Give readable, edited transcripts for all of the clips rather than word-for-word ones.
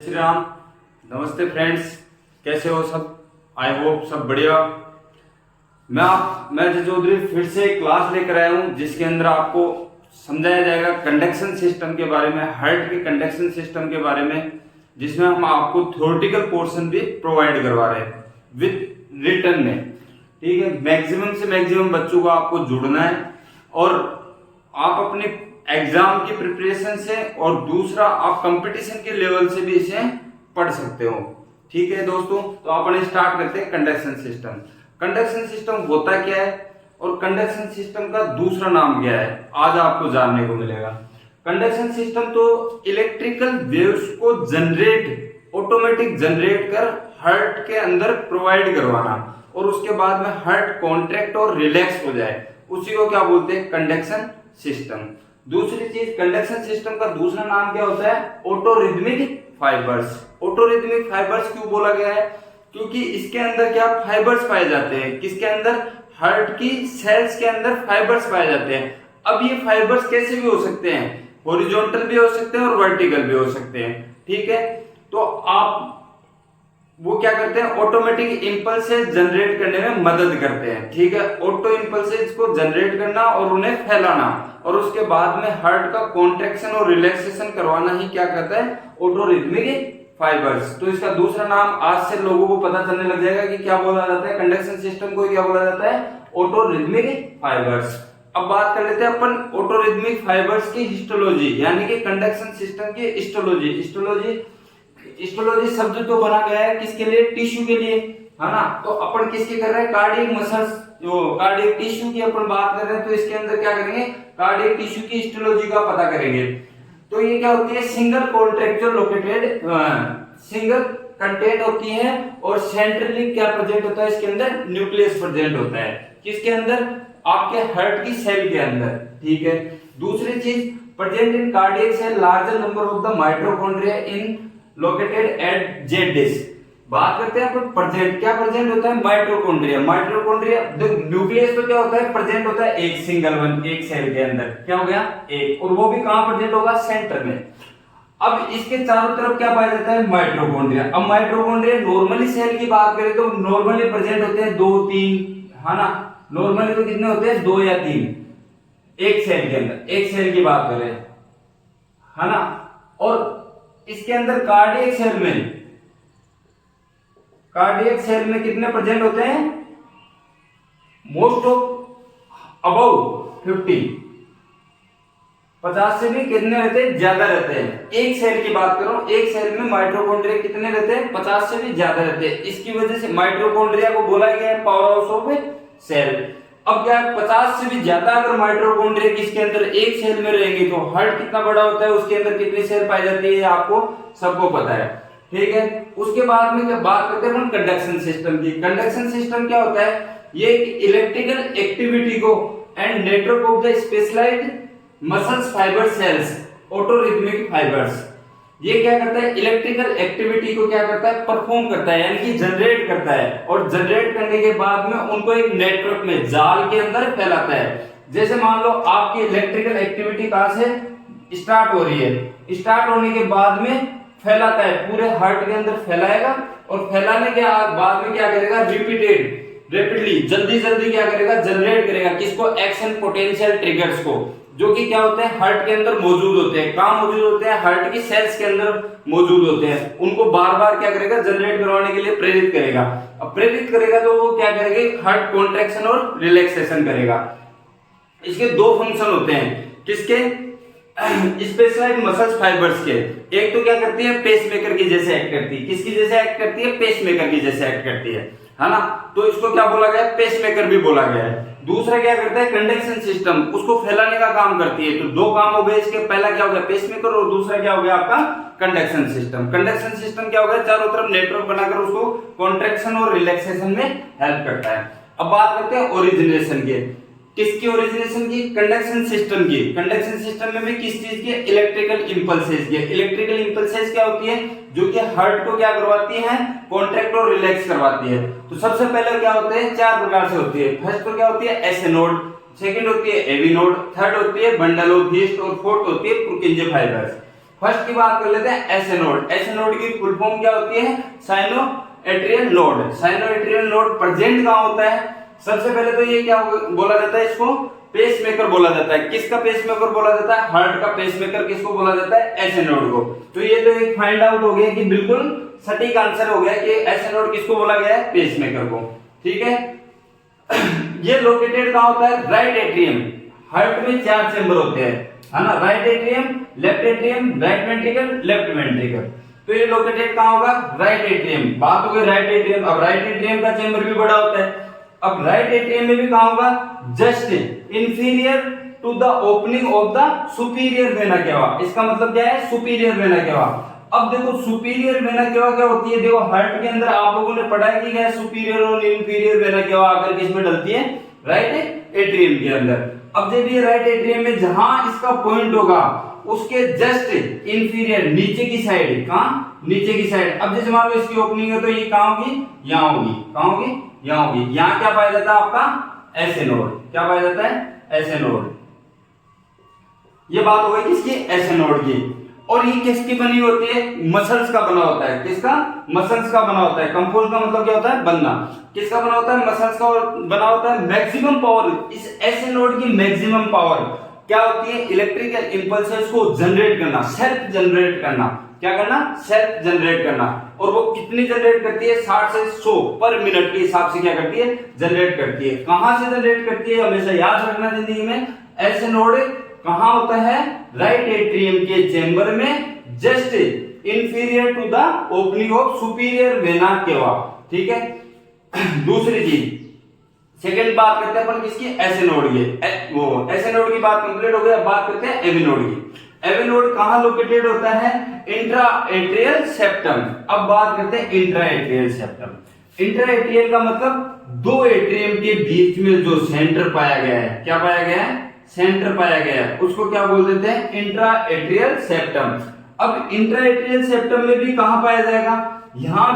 श्री राम। नमस्ते फ्रेंड्स, कैसे हो सब? आई होप सब बढ़िया। मैं अजय चौधरी फिर से एक क्लास लेकर आया हूँ जिसके अंदर आपको समझाया जाएगा कंडक्शन सिस्टम के बारे में, हार्ट के कंडक्शन सिस्टम के बारे में, जिसमें हम आपको थ्योरेटिकल पोर्शन भी प्रोवाइड करवा रहे हैं विद रिटर्न में। ठीक है, मैक्सिमम से मैक्सिमम बच्चों को आपको जुड़ना है और आप अपने एग्जाम की प्रिपरेशन से और दूसरा आप कंपटीशन के लेवल से भी इसे पढ़ सकते हो। ठीक है दोस्तों, तो अपन स्टार्ट करते हैं कंडक्शन सिस्टम। कंडक्शन सिस्टम होता क्या है और कंडक्शन सिस्टम का दूसरा नाम क्या है, आज आपको जानने को मिलेगा। कंडक्शन सिस्टम तो इलेक्ट्रिकल वेव्स को ऑटोमेटिक जनरेट कर हार्ट के अंदर प्रोवाइड करवाना और उसके बाद में हार्ट कॉन्ट्रैक्ट और रिलैक्स हो जाए, उसी को क्या बोलते हैं, कंडक्शन सिस्टम। दूसरी चीज, कंडक्शन सिस्टम का दूसरा नाम क्या होता है, ऑटोरिथमिक फाइबर्स। ऑटोरिथमिक फाइबर्स क्यों बोला गया है, क्योंकि इसके अंदर क्या फाइबर्स पाए जाते हैं, किसके अंदर, हार्ट की सेल्स के अंदर फाइबर्स पाए जाते हैं। अब ये फाइबर्स कैसे भी हो सकते हैं, हॉरिजॉन्टल भी हो सकते हैं और वर्टिकल भी हो सकते हैं। ठीक है, तो आप वो क्या करते हैं, ऑटोमेटिक इंपल्सेस जनरेट करने में मदद करते हैं। ठीक है, ऑटो इंपल्सेस को जनरेट करना और उन्हें फैलाना और उसके बाद में हार्ट का कॉन्ट्रैक्शन और रिलैक्सेशन करवाना ही क्या कहता है, ऑटोरिथमिक फाइबर्स। तो इसका दूसरा नाम आज से लोगों को पता चलने लग जाएगा कि क्या बोला जाता है, कंडक्शन सिस्टम को क्या बोला जाता है, ऑटोरिथमिक फाइबर्स। अब बात कर लेते हैं अपन ऑटोरिथमिक फाइबर्स की हिस्टोलॉजी, यानी कि कंडक्शन सिस्टम की हिस्टोलॉजी शब्द तो बना गया है किसके लिए, टिश्यू के लिए, है ना। तो अपन किसके कर रहे हैं, कार्डियक मसल्स, जो कार्डियक टिश्यू की अपन बात कर रहे हैं, तो इसके अंदर क्या करेंगे, कार्डियक टिश्यू की हिस्टोलॉजी का पता करेंगे। तो ये क्या होती है, single contractual located, single content होती है और सेंट्रली क्या प्रेजेंट होता है, इसके अंदर न्यूक्लियस प्रेजेंट होता है, किसके अंदर, आपके हार्ट की सेल के अंदर। ठीक है, दूसरी चीज, present in cardiac cell larger number of the mitochondria in located at Z disc. बात करते हैं अपन प्रेजेंट, क्या प्रेजेंट होता है, माइटोकॉन्ड्रिया। न्यूक्लियस तो क्या होता है, प्रेजेंट होता है एक सिंगल वन, एक सेल के अंदर, क्या हो गया, एक, और वो भी कहां प्रेजेंट होगा, सेंटर में। अब इसके चारों तरफ क्या पाया जाता है, माइटोकॉन्ड्रिया। अब माइटोकॉन्ड्रिया नॉर्मली सेल की बात करें तो नॉर्मली प्रेजेंट होते हैं 2-3, है ना। नॉर्मली तो कितने होते हैं, 2 या 3 एक सेल के अंदर, एक सेल की बात करें, है ना। और इसके अंदर कार्डियक सेल में कितने प्रेजेंट होते हैं, मोस्ट ऑफ अबव 50 से भी कितने रहते हैं, ज्यादा रहते हैं। एक सेल की बात करो, एक सेल में माइटोकॉन्ड्रिया कितने रहते हैं, 50 से भी ज्यादा रहते हैं। इसकी वजह से माइटोकॉन्ड्रिया को बोला गया है पावर हाउस ऑफ सेल। अब क्या 50 से भी ज्यादा अगर माइटोकॉन्ड्रिया किसके अंदर, एक सेल में रहेंगे, तो हार्ट कितना बड़ा होता है, उसके अंदर कितनी सेल पाई जाती है, आपको सबको पता है। ठीक है, उसके बाद में क्या बात करते हैं कंडक्शन सिस्टम की। कंडक्शन सिस्टम क्या होता है, ये इलेक्ट्रिकल एक्टिविटी को and network of the specialised muscles fibre cells, autorhythmic fibres, ये क्या करता है, इलेक्ट्रिकल एक्टिविटी को क्या करता है, परफॉर्म करता है, यानी कि जनरेट करता है, और जनरेट करने के बाद में उनको एक नेटवर्क में, जाल के अंदर फैलाता है। जैसे मान लो आपकी इलेक्ट्रिकल एक्टिविटी कहां से स्टार्ट हो रही है, स्टार्ट होने के बाद में फैलाता है, पूरे हार्ट के अंदर फैलाएगा और फैलाने के बाद में क्या करेगा, रैपिडली जल्दी क्या करेगा, जनरेट करेगा, किसको, एक्शन पोटेंशियल ट्रिगर्स को, जो कि क्या होते हैं, हार्ट के अंदर मौजूद होते हैं। कहां मौजूद होते हैं, हार्ट की सेल्स के अंदर मौजूद होते हैं। उनको बार बार क्या करेगा, जनरेट करवाने के लिए प्रेरित करेगा। अब प्रेरित करेगा तो वो क्या करेंगे, हार्ट कॉन्ट्रैक्शन और रिलैक्सेशन करेगा। इसके दो फंक्शन होते हैं, किसके, स्पेशलाइज्ड मसल्स फाइबर्स के। एक तो क्या करती है, पेसमेकर की जैसे एक्ट करती है, किसकी जैसे एक्ट करती है, पेसमेकर की जैसे एक्ट करती है ना। तो इसको क्या बोला गया है, पेसमेकर भी बोला गया है। दूसरा क्या करता है, कंडक्शन सिस्टम, उसको फैलाने का काम करती है। तो दो काम हो गए इसके, पहला क्या हो गया, पेसमेकर, और दूसरा क्या हो गया आपका कंडक्शन सिस्टम। कंडक्शन सिस्टम क्या हो गया, चारों तरफ नेटवर्क बनाकर उसको कॉन्ट्रैक्शन और रिलैक्सेशन में हेल्प करता है। अब बात करते हैं ओरिजिनेशन के, किसकी ओरिजिनेशन की, कंडक्शन सिस्टम की। कंडक्शन सिस्टम में भी किस चीज की, इलेक्ट्रिकल इंपल्सेस की। इलेक्ट्रिकल इंपल्सेस क्या होती है, जो कि हार्ट को क्या करवाती है, कॉन्ट्रैक्ट और रिलैक्स करवाती है। तो सबसे पहले क्या होते हैं, 4 प्रकार से होती है। फर्स्ट तो क्या होती है, एस नोड, सेकंड होती है एवी नोड, थर्ड होती है बंडल ऑफ हीस्ट और फोर्थ होती है पुर्किंजे फाइबर्स। फर्स्ट की बात कर लेते हैं एसए नोड। एसए नोड की फुल फॉर्म क्या होती है? Cyano atrial node. Cyano atrial node present कहां होता है? सबसे पहले तो ये क्या बोला जाता है? इसको पेसमेकर बोला जाता है। किसका पेसमेकर बोला जाता है? हार्ट का पेसमेकर किसको बोला जाता है? एसए नोड को। तो ये तो एक फाइंड आउट हो गया कि बिल्कुल सटीक आंसर हो गया कि एसए नोड किसको बोला गया है? पेसमेकर को। ठीक है। ये लोकेटेड कहां होता है? Right atrium. हार्ट में 4 चेंबर होते हैं, है ना? Right atrium, left atrium, right ventricle, left ventricle. तो ये लोकेटेड कहां होगा? Right atrium. बात हो गई राइट एट्रियम। अब राइट एट्रियम का चेंबर भी बड़ा होता है। अब राइट एट्रियम में भी कहां होगा? Just inferior to the opening of the superior vena cava. इसका मतलब क्या है? सुपीरियर वेना केवा। अब देखो सुपीरियर वेना केवा क्या होती है? देखो हार्ट के अंदर आप लोगों ने पढ़ा है कि क्या सुपीरियर और इंफीरियर वेना केवा आकर किसमें डलती है? राइट एट्रियम के अंदर। अब जब ये राइट एट्रियम में जहां इसका पॉइंट होगा उसके जस्ट इंफीरियर नीचे की साइड, कहां? नीचे की साइड। अब जैसे मान लो इसकी ओपनिंग है तो ये कहां होगी? यहां होगी। कहां होगी? यहां होगी। यहां क्या पाया जाता है? आपका एसए नोड। क्या पाया जाता है? SA node. ये बात हो गई किसकी? एसए नोड की। और ये किसकी बनी होती है? मसल्स का बना होता है। किसका? मसल्स का बना होता है। कंपोज का मतलब क्या होता है? बनना। किसका बना होता है? मसल्स का बना होता है। मैक्सिमम पावर, इस एसए नोड की मैक्सिमम पावर क्या होती है? इलेक्ट्रिकल इंपल्सेस को जनरेट करना, सेल्फ जनरेट करना। क्या करना? सेल्फ जनरेट करना। और वो कितनी जनरेट करती है? 60 से 100 पर मिनट के हिसाब से क्या करती है? जनरेट करती है। कहां से जनरेट करती है? हमेशा याद रखना जिंदगी में, एसए नोड कहां होता है? राइट एट्रियम के चेंबर में, just inferior to the opening of superior vena cava. ठीक है। दूसरी चीज, सेकंड बात करते हैं अपन किसकी? एसए नोड की। वो एसए नोड की बात कंप्लीट हो गई। अब बात करते हैं एवी नोड की। एवी नोड कहां लोकेटेड होता है? Intra atrial septum. अब बात करते हैं intra atrial septum. Intra atrial का मतलब दो एट्रियम के बीच में जो सेंटर पाया गया है। क्या पाया गया है? सेंटर पाया गया है। उसको क्या बोल देते हैं? Intra atrial septum. अब इंट्रा एट्रियल सेप्टम में भी कहां पाया जाएगा? यहां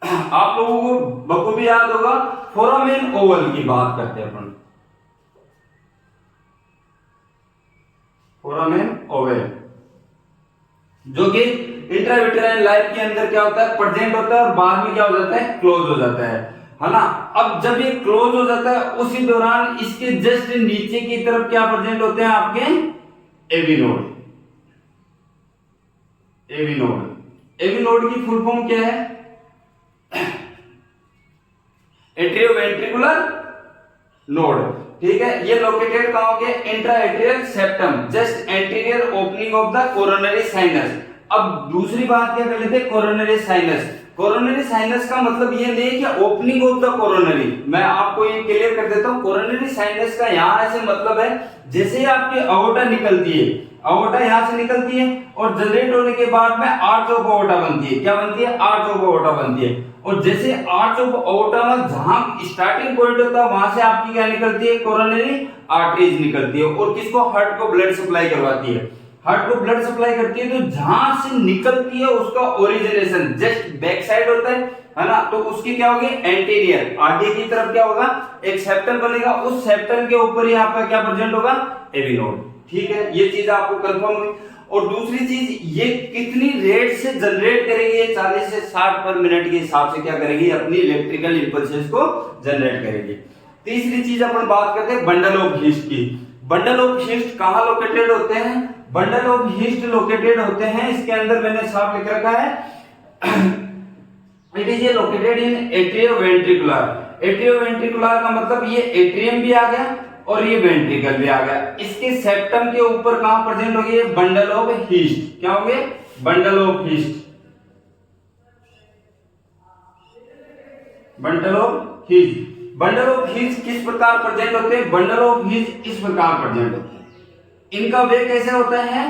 आप लोगों को बखूबी याद होगा, फोरामेन ओवल की बात करते हैं अपन। फोरामेन ओवल जो कि इंट्राविट्राइन लाइफ के अंदर क्या होता है? प्रेजेंट होता है और बाद में क्या हो जाता है? क्लोज हो जाता है ना? अब जब ये क्लोज हो जाता है उसी दौरान इसके जस्ट नीचे की तरफ क्या प्रेजेंट होते हैं? आपके AV node. AV node. AV node की फुल फॉर्म क्या है? Atrioventricular node. ठीक है। ये लोकेटेड कहां होंगे? Intra atrial septum, just anterior opening of the coronary sinus. अब दूसरी बात क्या कर लेते हैं? Coronary sinus. कोरोनरी साइनस का मतलब ये नहीं कि ओपनिंग ऑफ द कोरोनरी। मैं आपको ये क्लियर कर देता हूं। कोरोनरी साइनस का यहां ऐसे मतलब है जैसे ही आपकी अओर्टा निकलती है, अओर्टा यहां से निकलती है और जनरेट होने के बाद में आर्च ऑफ अओर्टा बनती है। क्या बनती है? आर्च ऑफ अओर्टा बनती है। और जैसे आर्च ऑफ अओर्टा में जहां स्टार्टिंग पॉइंट होता है वहां से आपकी क्या निकलती है? कोरोनरी आर्टरीज निकलती है। और किसको? हार्ट को ब्लड सप्लाई करवाती है। हार्ट को ब्लड सप्लाई करती है। तो जहां से निकलती है उसका ओरिजिनेशन जस्ट बैक साइड होता है ना? तो उसकी क्या होगी? एंटीरियर, आगे की तरफ क्या होगा? एक सेप्टम बनेगा। उस सेप्टम के ऊपर ही आपका क्या प्रेजेंट होगा? AV node. ठीक है। ये चीज आपको कंफर्म हुई। और दूसरी चीज, ये कितनी रेट से जनरेट करेगी? 40 से 60 पर मिनट के हिसाब से क्या करेगी? अपनी इलेक्ट्रिकल इंपल्सेस को जनरेट करेगी। तीसरी चीज अपन बात करते हैं बंडल ऑफ हीस्ट की। बंडल ऑफ हीस्ट कहां लोकेटेड होते हैं? बंडल ऑफ हीस्ट लोकेटेड होते हैं, इसके अंदर मैंने साफ लिख रखा है, it is located in atrioventricular. Atrioventricular का मतलब ये एट्रियम भी आ गया और ये वेंट्रिकल भी आ गया। इसके सेप्टम के ऊपर कहां प्रेजेंट होगी? ये बंडल ऑफ हीस्ट। क्या होंगे? Bundle of heist. Bundle of heist. Bundle of heist किस प्रकार प्रेजेंट होते हैं? बंडल ऑफ हीस्ट इस प्रकार प्रेजेंट होते हैं। इनका वे कैसे होता है?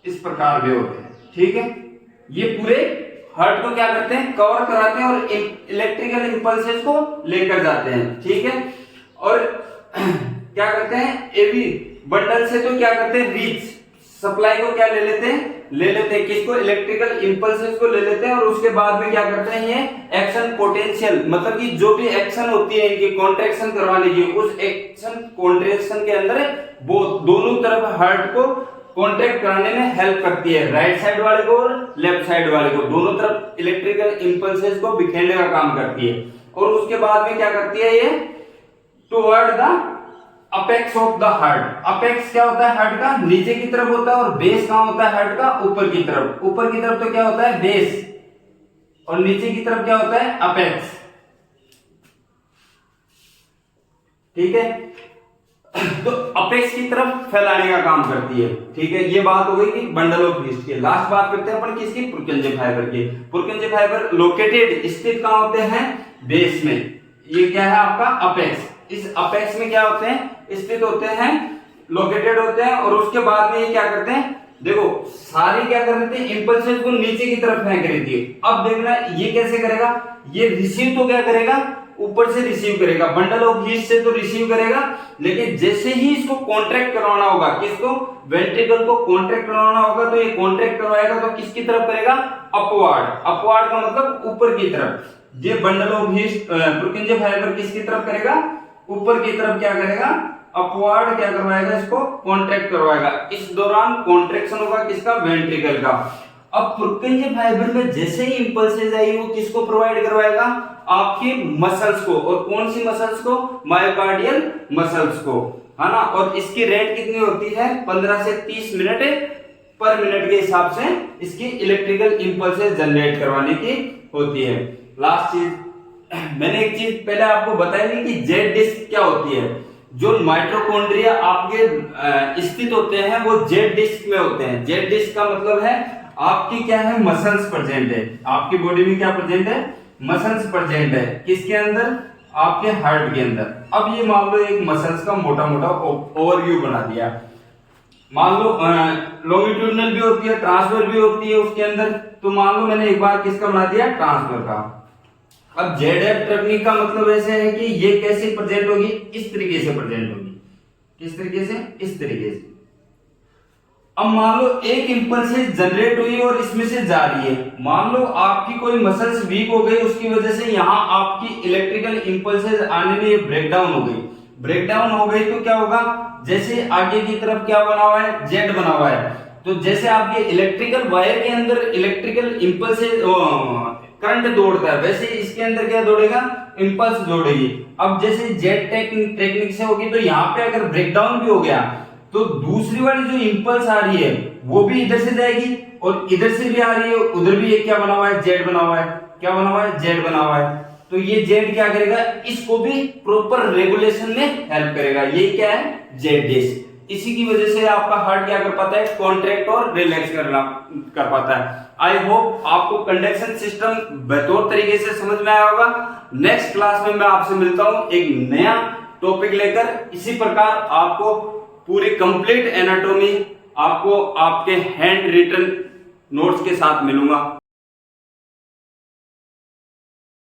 इस प्रकार वे होते हैं। ठीक है। ये पूरे हार्ट को क्या करते हैं? कवर कराते हैं और इलेक्ट्रिकल इंपल्सेस को लेकर जाते हैं। ठीक है। और क्या करते हैं? एवी बंडल से तो क्या करते हैं? रीच सप्लाई को क्या ले लेते हैं? ले लेते हैं, किसको, इलेक्ट्रिकल इंपल्सेस को ले लेते हैं और उसके बाद में क्या करते हैं, ये एक्शन पोटेंशियल, मतलब कि जो भी एक्शन होती है इनकी कॉन्ट्रैक्शन करवाने की, उस एक्शन कॉन्ट्रैक्शन के अंदर वो दोनों तरफ हार्ट को कॉन्ट्रैक्ट कराने में हेल्प करती है, राइट साइड वाले को और लेफ्ट साइड वाले को, दोनों तरफ इलेक्ट्रिकल इंपल्सेस को बिखेरने का काम करती है। और उसके बाद में क्या करती है, ये toward the apex of the heart. Apex क्या होता है हार्ट का, नीचे की तरफ होता है, और बेस कहां होता है हार्ट का, ऊपर की तरफ। ऊपर की तरफ तो क्या होता है, बेस, और नीचे की तरफ क्या होता है, अपेक्स। ठीक है, तो अपेक्स की तरफ फैलाने का काम करती है। ठीक है, ये बात हो गई कि बंडल ऑफ हीस्ट की। लास्ट बात करते हैं अपन किसकी, पुरकिंजे फाइबर की। पुरकिंजे फाइबर लोकेटेड, स्थित कहां होते हैं, बेस में। ये क्या है आपका अपेक्स। इस अपेक्स में क्या होते हैं, स्थित होते हैं, लोकेटेड होते हैं। और उसके बाद में ये क्या करते हैं, देखो सारी क्या कर देते हैं, इंपल्सेस को नीचे की तरफ फेंक देती है। अब देखना ये कैसे करेगा, ये रिसीव तो क्या करेगा, ऊपर से रिसीव करेगा, बंडल ऑफ हीस्ट से तो रिसीव करेगा, लेकिन जैसे ही इसको कॉन्ट्रैक्ट करवाना होगा, किसको, वेंट्रिकल को कॉन्ट्रैक्ट करवाना होगा, तो ये कॉन्ट्रैक्ट करवाएगा तो किसकी तरफ करेगा, अपवार्ड। अपवार्ड का मतलब ऊपर की तरफ। ये बंडल ऑफ हीस्ट पुरकिंजे फाइबर किसकी तरफ करेगा, ऊपर की तरफ क्या करेगा, अपवार्ड क्या करवाएगा, इसको कॉन्ट्रैक्ट करवाएगा। इस दौरान कॉन्ट्रैक्शन होगा किसका, वेंट्रिकल का। अब पुरकिंजे फाइबर में जैसे ही इंपल्सेस आई वो किसको प्रोवाइड करवाएगा, आपकी मसल्स को। और कौन सी मसल्स को, मायोकार्डियल मसल्स को, है ना। और इसकी रेट कितनी होती है, 15 से 30 मिनट पर मिनट के हिसाब से इसकी इलेक्ट्रिकल इंपल्सेस जनरेट करवाने की होती है। लास्ट चीज, मैंने एक चीज पहले आपको बताई थी कि जेड डिस्क क्या होती है। जो माइटोकॉन्ड्रिया आपके स्थित होते हैं वो जेड डिस्क में होते हैं। जेड डिस्क का मतलब है आपकी क्या है, मसल्स प्रेजेंट है, आपकी बॉडी में क्या प्रेजेंट है, मसल्स प्रेजेंट है। किसके अंदर, आपके हार्ट के अंदर। अब ये मान लो एक मसल्स का मोटा मोटा ओवरव्यू बना दिया। मान लो लॉन्गिट्यूडनल भी होती है, ट्रांसफर भी होती है उसके अंदर। तो मान लो मैंने एक बार किसका बना दिया, ट्रांसफर का। अब जेड एफ टेक्निक का मतलब ऐसे है कि ये कैसे प्रेजेंट होगी, इस तरीके से प्रेजेंट होगी। किस तरीके से, इस तरीके से। अब मान लो एक इंपल्सेस जनरेट हुई और इसमें से जा रही है। मान लो आपकी कोई मसल्स वीक हो गई, उसकी वजह से यहाँ आपकी इलेक्ट्रिकल इंपल्सेस आने में ब्रेकडाउन हो गई। ब्रेकडाउन हो गई तो क्या होगा, जैसे आगे की तरफ क्या बना हुआ है, जेड बना हुआ है। तो जैसे आपके इलेक्ट्रिकल वायर के अंदर इलेक्ट्रिकल इंपल्सेस करंट दौड़ता है, वैसे इसके अंदर क्या दौड़ेगा, इंपल्स दौड़ेगी। अब जैसे जेड टेक्निक से होगी तो यहाँ पे अगर ब्रेकडाउन भी हो गया तो दूसरी वाली जो इंपल्स आ रही है वो भी इधर से जाएगी और इधर से भी आ रही है, उधर भी एक क्या बना हुआ है, जेड बना हुआ है। क्या बना हुआ है, जेड बना हुआ है। तो ये जेड क्या करेगा, इसको भी प्रॉपर रेगुलेशन में हेल्प करेगा। ये क्या है, जेड डिस्क। इसी की वजह से आपका हार्ट क्या कर पाता है, कॉन्ट्रैक्ट और रिलैक्स कर पाता है। आई होप आपको कंडक्शन सिस्टम बेहतर तरीके से समझ में आया होगा। नेक्स्ट क्लास में मैं आपसे मिलता हूं एक नया टॉपिक लेकर। इसी प्रकार आपको पूरी कंप्लीट एनाटॉमी आपको आपके हैंड रिटन नोट्स के साथ मिलूंगा।